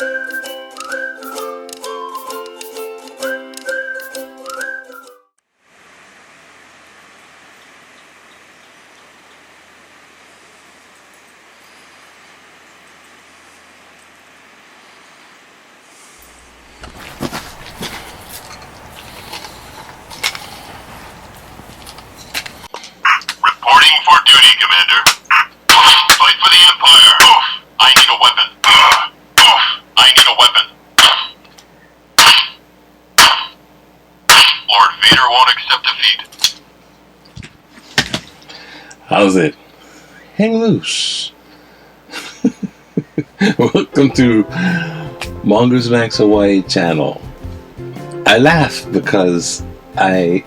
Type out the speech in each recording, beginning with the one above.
Reporting for duty, Commander. Fight for the Empire. Oof. I need a weapon. Oof. I need a weapon. Lord Vader won't accept defeat. How's it? Hang loose. Welcome to Mongoose Max Hawaii channel. I laugh because I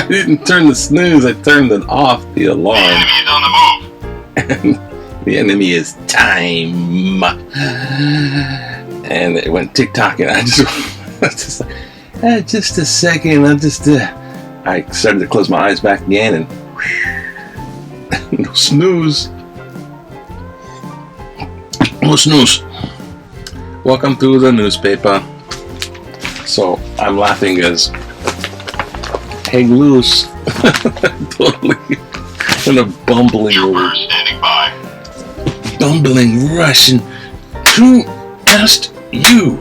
didn't turn the snooze, I turned it off, the alarm. The enemy is on the move. And the enemy is time. And it went tick-tock, and I was just like, just a second, I started to close my eyes back again, and no snooze. No snooze. Welcome to the newspaper. So, I'm laughing as hang loose. Totally in a bumbling standing by. Bumbling Russian. Who asked you?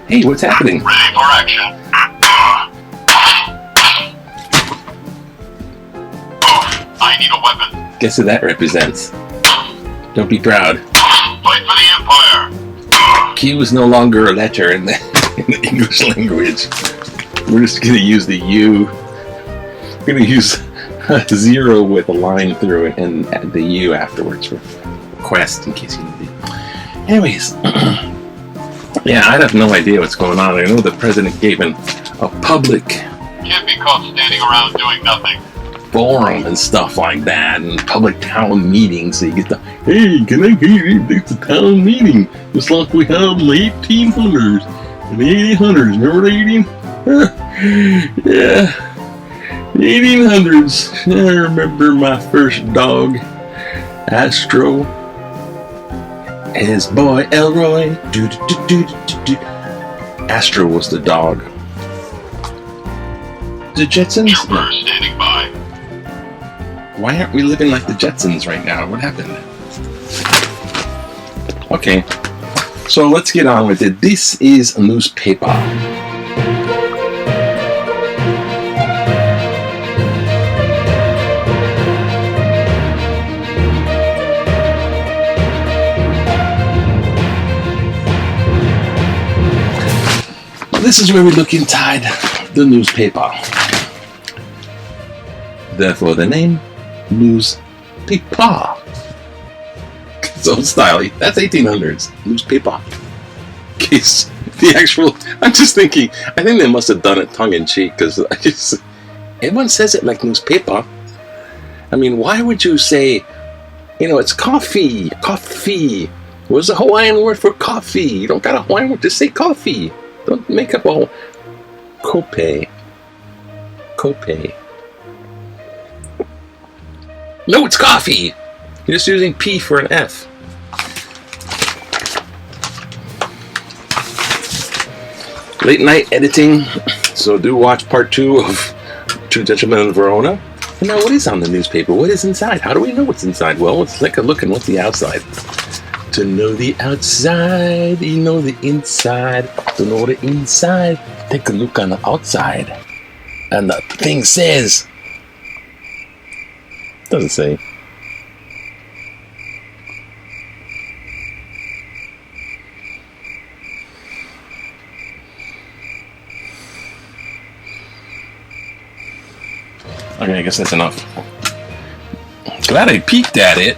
Hey, what's happening? Ready for action. I need a weapon. Guess who that represents? Don't be proud. Fight for the Empire. Q is no longer a letter in the English language. We're just going to use the U. We're going to use a zero with a line through it and add the U afterwards for quest, in case you need it. Anyways, yeah, I have no idea what's going on. I know the president gave a public Can't be caught standing around doing nothing. forum and stuff like that, and public town meetings, so you get the, hey, can I hear you? It's a town meeting, just like we had in the 1800s and the 1800s. Remember the 18? Yeah, the 1800s. I remember my first dog, Astro, and his boy Elroy. Astro was the dog. The Jetsons? Trooper standing by. Why aren't we living like the Jetsons right now? What happened? Okay, so let's get on with it. This is a newspaper. This is where we look inside the newspaper. Therefore the name, newspaper. So stylish. That's 1800s. Newspaper. Case the actual. I'm just thinking. I think they must have done it tongue in cheek because everyone says it like newspaper. I mean, why would you say, it's coffee? Coffee. What's the Hawaiian word for coffee? You don't got a Hawaiian word to say coffee. Don't make up a Kope. No, it's coffee. You're just using P for an F. Late night editing. So do watch part 2 of Two Gentlemen in Verona. And now what is on the newspaper? What is inside? How do we know what's inside? Well, let's take a look at what's the outside. To know the outside, you know the inside. To know the inside, take a look on the outside. And the thing says... Doesn't say. Okay, I guess that's enough. Glad I peeked at it.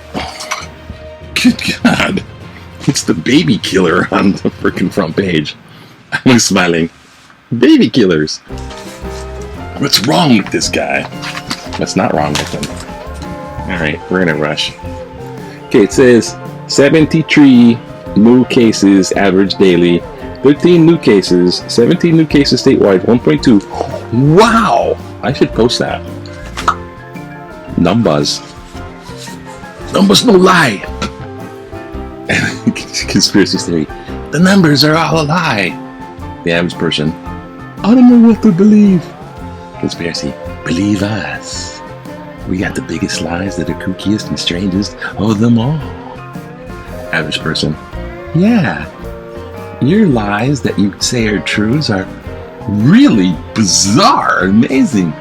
Good God. It's the baby killer on the freaking front page. I'm smiling. Baby killers. What's wrong with this guy? What's not wrong with him? Alright, we're in a rush. Okay, it says 73 new cases average daily. 13 new cases. 17 new cases statewide. 1.2. Wow! I should post that. Numbers. Numbers no lie. Conspiracy theory. The numbers are all a lie. The average person. I don't know what to believe. Conspiracy. Believe us. We got the biggest lies that are kookiest and strangest of them all. Average person. Yeah. Your lies that you say are truths are really bizarre, amazing.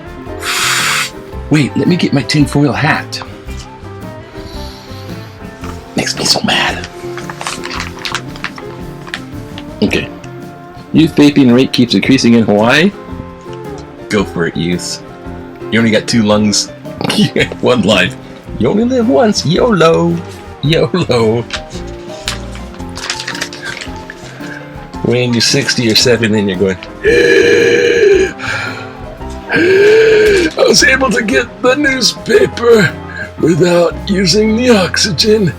Wait, let me get my tinfoil hat. Makes me so mad. Okay. Youth vaping rate keeps increasing in Hawaii? Go for it, youth. You only got 2 lungs. 1 life. You only live once. YOLO. YOLO. When you're 60 or 70 and you're going, I was able to get the newspaper without using the oxygen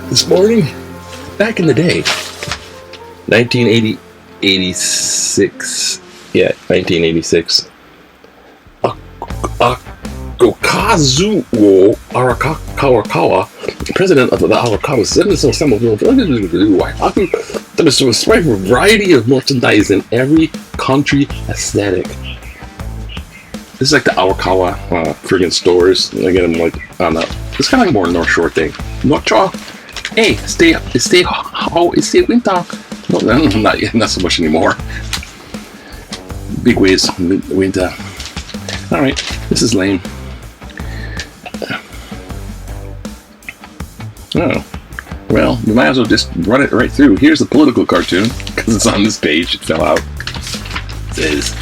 this morning. Back in the day, 1986. Yeah, 1986. Okazuo Arakawa, president of the Arakawa Citizen Assembly, there was a variety of merchandise in every country aesthetic. This is like the Arakawa friggin' stores. I get them like on the. It's kind of like more North Shore thing. North Shore. Hey, stay winter. No, not so much anymore. Big waves, winter. All right, this is lame. Oh, well, we might as well just run it right through. Here's the political cartoon, because it's on this page. It fell out. It says,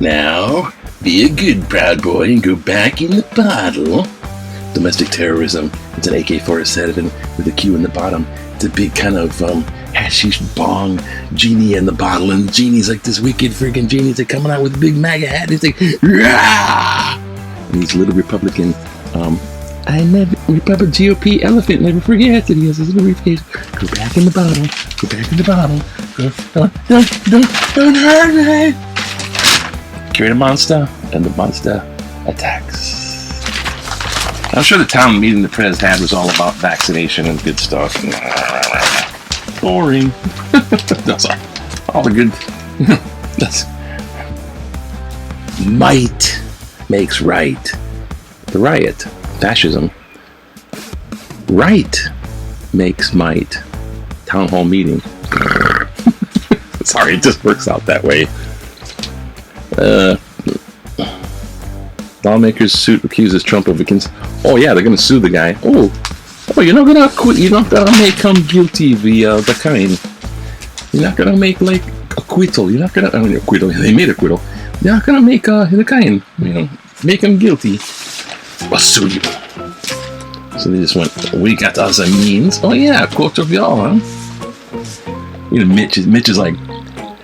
now, be a good proud boy and go back in the bottle. Domestic terrorism. It's an AK-47 with a Q in the bottom. It's a big kind of hashish bong genie in the bottle, and the genie's like this wicked freaking genie. They're coming out with a big MAGA hat. He's like, rah! And he's a little Republican. Republican GOP elephant. Never forget that he has his little briefcase. Go back in the bottle. Go back in the bottle. Don't hurt me. Create a monster, and the monster attacks. I'm sure the town meeting the Prez had was all about vaccination and good stuff. Boring. That's all the good. That's might makes right. The riot, fascism. Right makes might. Town hall meeting. Sorry, it just works out that way. Lawmakers suit accuses Trump of oh yeah, they're gonna sue the guy. Oh, you're not gonna acquit. You're not gonna make him guilty the kind. You're not gonna make like acquittal. You're not gonna acquittal. They made acquittal. You're not gonna make the kind. Make him guilty. I'll sue you. So they just went. We got us a means. Oh yeah, court of law. Huh? Mitch is like.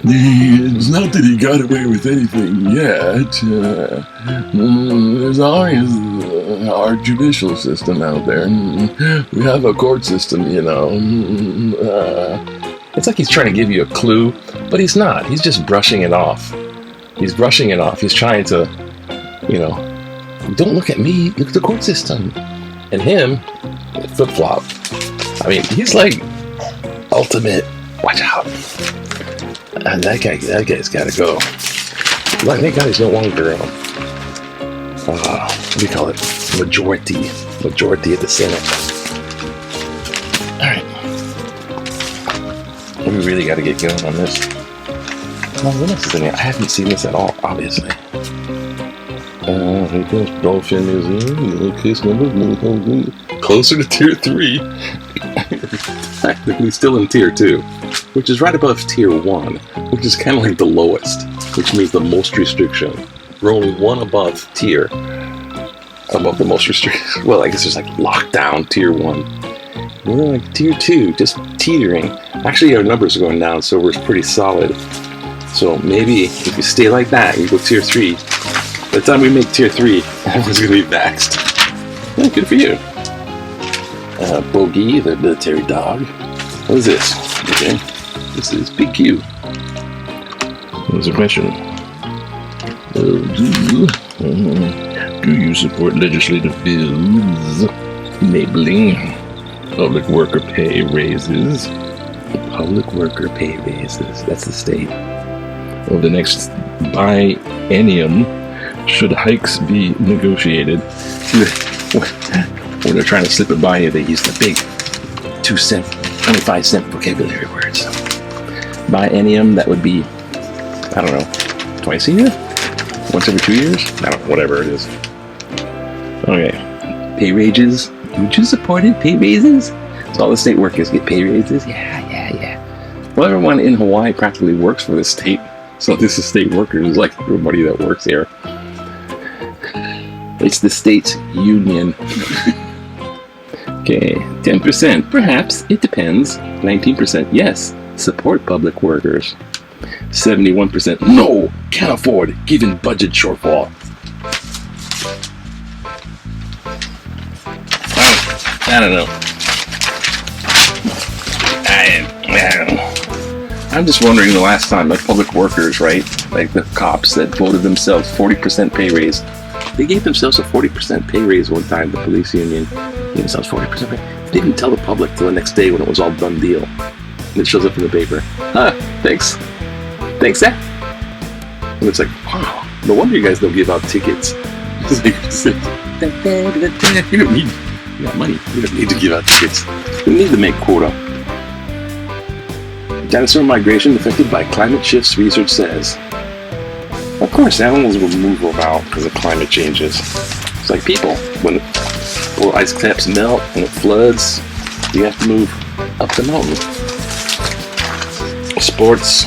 It's not that he got away with anything yet. There's always our judicial system out there. We have a court system, It's like he's trying to give you a clue, but he's not. He's just brushing it off. He's brushing it off. He's trying to, don't look at me. Look at the court system. And him, flip-flop. I mean, he's like ultimate. Watch out. That guy's got to go. Like, that guy's no longer, what do you call it? Majority of the Senate. All right. We really got to get going on this. What else is in here? I haven't seen this at all, obviously. Dolphin Museum, case number, closer to tier 3. Technically still in tier 2. Which is right above tier 1, which is kind of like the lowest, which means the most restriction. We're only one above tier, above the most restriction. Well, I guess there's like lockdown tier 1. We're like tier 2, just teetering. Actually, our numbers are going down, so we're pretty solid. So maybe if you stay like that, you go tier 3. By the time we make tier 3, everyone's going to be vaxxed. Yeah, good for you. Bogey, the military dog. What is this? Okay. This is Big Q. There's a question. Do you support legislative bills enabling Public worker pay raises. Public worker pay raises. That's the state. Over the next biennium, should hikes be negotiated? When they're trying to slip it by you, they use the big 2-cent, 25-cent vocabulary words. Biennium, that would be, I don't know, twice a year? Once every 2 years? I don't know, whatever it is. Okay. Pay raises. Would you support it? Pay raises? So all the state workers get pay raises? Yeah. Well, everyone in Hawaii practically works for the state. So this is state workers, like everybody that works here. It's the state's union. Okay, 10%, perhaps, it depends. 19%, yes, support public workers. 71%, no, can't afford, given budget shortfall. I don't know. I'm just wondering the last time, like public workers, right? Like the cops that voted themselves 40% pay raise. They gave themselves a 40% pay raise one time, the police union. Gave themselves 40% pay. They didn't tell the public till the next day when it was all done deal. And it shows up in the paper. Thanks. Thanks, Zach. And it's like, wow, no wonder you guys don't give out tickets. It's like, you don't need, you got money. You don't need to give out tickets. You need to make quota. Dinosaur migration affected by climate shifts, research says. Of course, animals will move about because of climate changes. It's like people. When polar ice caps melt and it floods, you have to move up the mountain. Sports,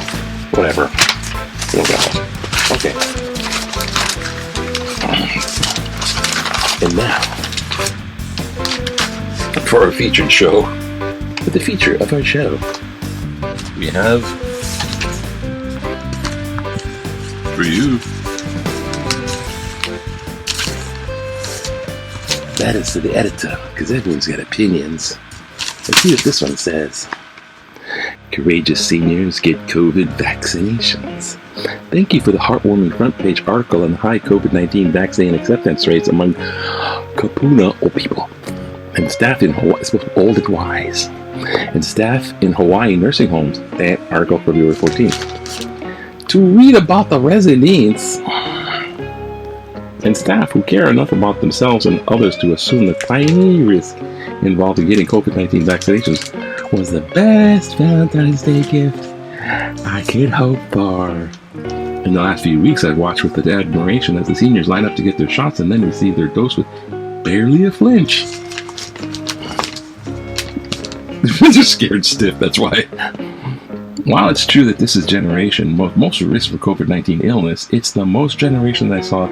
whatever. You know. Okay. And now, for our featured show, the feature of our show, we have for you. That is to the editor, because everyone's got opinions. Let's see what this one says. Courageous seniors get COVID vaccinations. Thank you for the heartwarming front page article on high COVID-19 vaccine acceptance rates among Kapuna old people and staff in Hawaii, old and wise, and staff in Hawaii nursing homes. That article February 14th. To read about the residents and staff who care enough about themselves and others to assume the tiny risk involved in getting COVID-19 vaccinations was the best Valentine's Day gift I could hope for. In the last few weeks, I've watched with admiration as the seniors line up to get their shots and then receive their dose with barely a flinch. They're scared stiff, that's why. While it's true that this is generation most at risk for COVID-19 illness, it's the most generation that I saw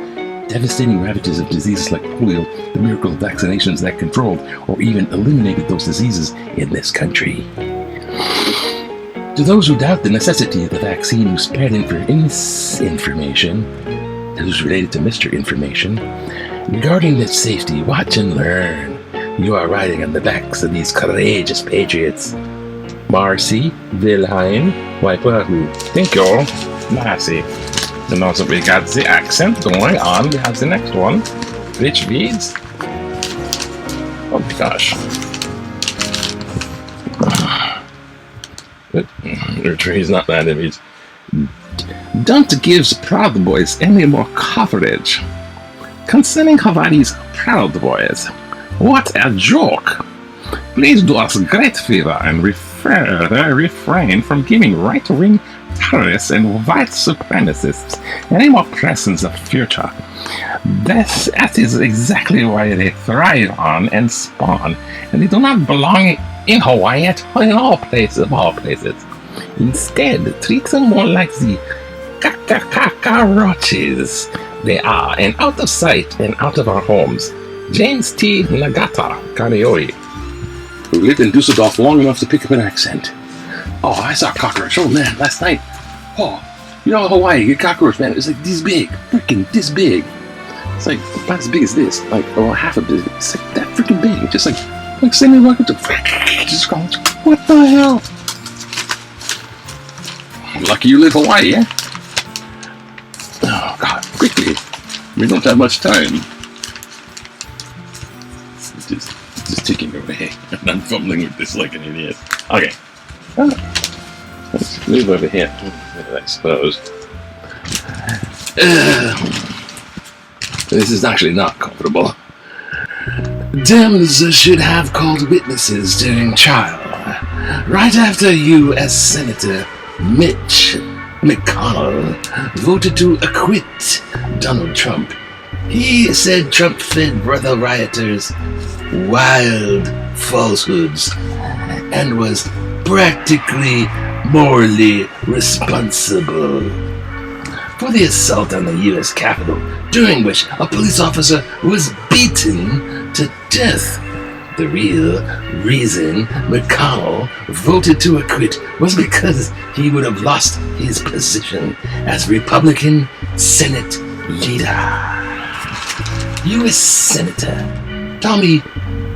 devastating ravages of diseases like polio, the miracle of vaccinations that controlled or even eliminated those diseases in this country. To those who doubt the necessity of the vaccine who spread misinformation, those related to Mr. Information, regarding its safety, watch and learn. You are riding on the backs of these courageous patriots. Marcy, Wilhelm, Waipahu. Thank you, Marcy. And also we got the accent going on. We have the next one. Which reads, oh my gosh. Your tree's not that it reads, don't give Proud Boys any more coverage. Concerning Hawaii's Proud Boys, what a joke. Please do us a great favor and refrain from giving right-wing terrorists and white supremacists any more presence of future. That is exactly why they thrive on and spawn, and they do not belong in Hawaii at all, in all places, of all places. Instead, treat them more like the cockroaches they are, and out of sight and out of our homes. James T. Nagata, Kaneohe, who lived in Dusseldorf long enough to pick up an accent. Oh, I saw a cockroach. Oh man, last night. Oh, you know Hawaii, you get cockroach, man. It's like this big, freaking this big. It's like about as big as this, like or half of this. It's like that freaking big. It's just like sending welcome to. Just going, what the hell? Lucky you live Hawaii, yeah? Oh God, quickly. We don't have much time. It's just ticking away. Okay, I'm fumbling with this like an idiot. Okay. Let's move over here. I suppose. This is actually not comfortable. Dems should have called witnesses during trial. Right after U.S. Senator Mitch McConnell voted to acquit Donald Trump, he said Trump fed brother rioters wild falsehoods and was practically morally responsible for the assault on the U.S. Capitol, during which a police officer was beaten to death. The real reason McConnell voted to acquit was because he would have lost his position as Republican Senate leader. U.S. Senator Tommy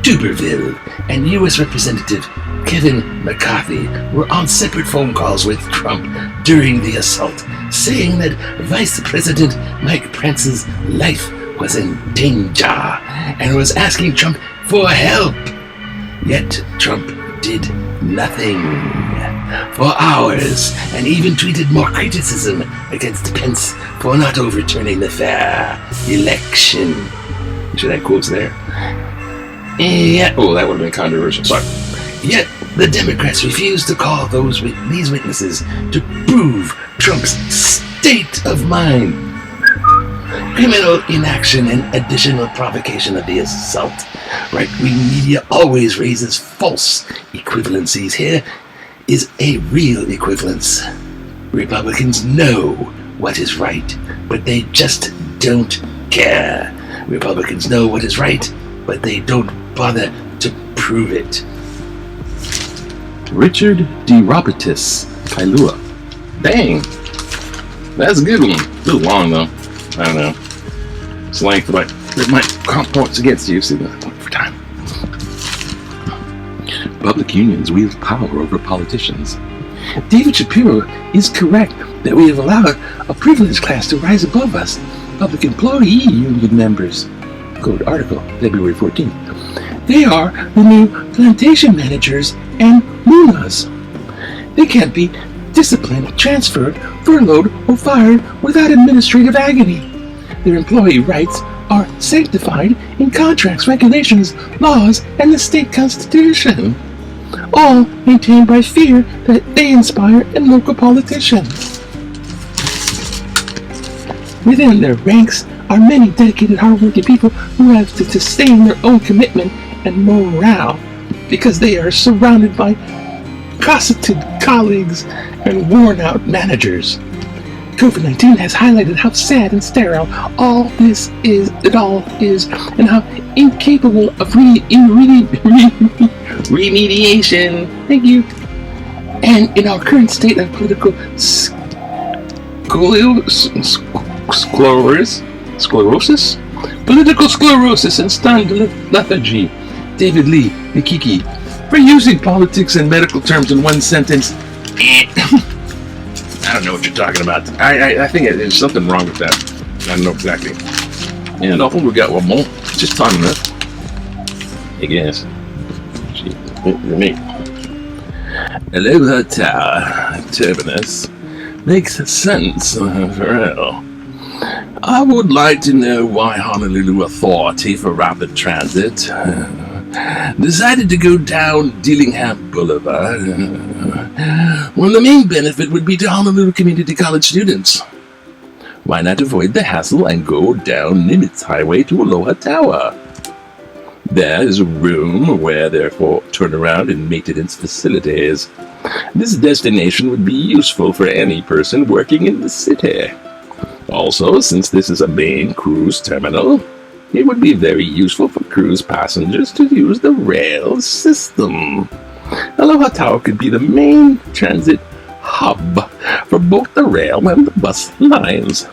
Tuberville and U.S. Representative Kevin McCarthy were on separate phone calls with Trump during the assault, saying that Vice President Mike Pence's life was in danger and was asking Trump for help. Yet Trump did nothing for hours and even tweeted more criticism against Pence for not overturning the fair election. Should I quotes there? Yeah. Oh, that would have been controversial. Sorry. Yet the Democrats refused to call these witnesses to prove Trump's state of mind. Criminal inaction and additional provocation of the assault. Right-wing media always raises false equivalencies. Here is a real equivalence. Republicans know what is right, but they just don't care. Republicans know what is right, but they don't bother to prove it. Richard D. Robertus, Kailua. Dang, that's a good one. A little long though. I don't know. It's length, but it might count points against you. See, for time. Public unions wield power over politicians. David Shapiro is correct that we have allowed a privileged class to rise above us. Public employee union members. Quote article, February 14th. They are the new plantation managers and munas. They can't be disciplined, transferred, furloughed, or fired without administrative agony. Their employee rights are sanctified in contracts, regulations, laws, and the state constitution, all maintained by fear that they inspire in local politicians. Within their ranks are many dedicated, hardworking people who have to sustain their own commitment and morale because they are surrounded by cosseted colleagues and worn-out managers. COVID-19 has highlighted how sad and sterile all is, and how incapable of remediation. Thank you. And in our current state of political sclerosis and stunned lethargy. David Lee Nikiki, for using politics and medical terms in one sentence. I don't know what you're talking about. I think there's something wrong with that. I don't know exactly. And I think we got one more. Just time enough. I guess. Me. Aloha Tower terminus makes sense for real. I would like to know why Honolulu Authority for Rapid Transit decided to go down Dillingham Boulevard when the main benefit would be to Honolulu Community College students. Why not avoid the hassle and go down Nimitz Highway to Aloha Tower? There is room where therefore turnaround and maintenance facilities. This destination would be useful for any person working in the city. Also, since this is a main cruise terminal, it would be very useful for cruise passengers to use the rail system. Aloha Tower could be the main transit hub for both the rail and the bus lines.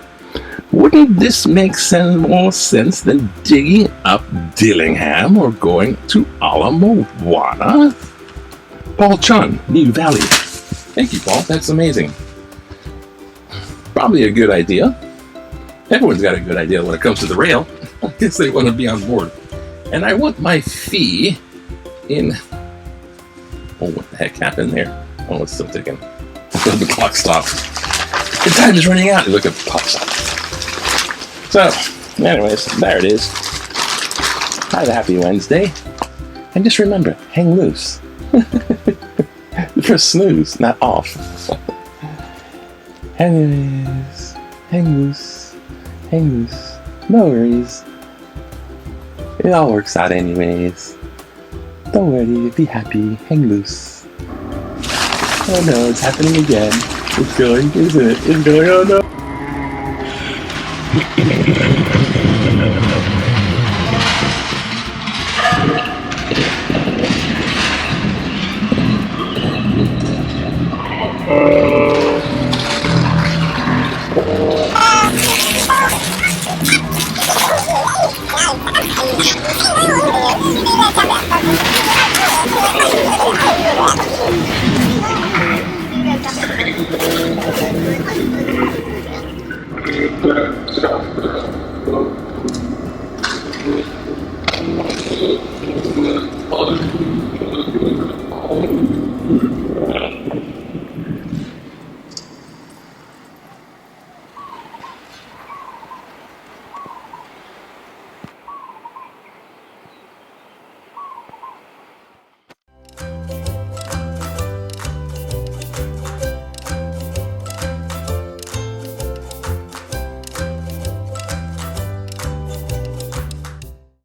Wouldn't this make more sense than digging up Dillingham or going to Ala Moana? Paul Chun, New Valley. Thank you, Paul. That's amazing. Probably a good idea. Everyone's got a good idea when it comes to the rail. I guess they want to be on board. And I want my fee in. Oh, what the heck happened there? Oh, it's still ticking. The clock stopped. The time is running out. Look at the clock stop. So, anyways, there it is. Have a happy Wednesday. And just remember, hang loose. For snooze, not off. Anyways, hang loose. Hang loose. No worries. It all works out anyways. Don't worry, be happy, hang loose. Oh no, it's happening again. It's going, isn't it? It's going, oh no.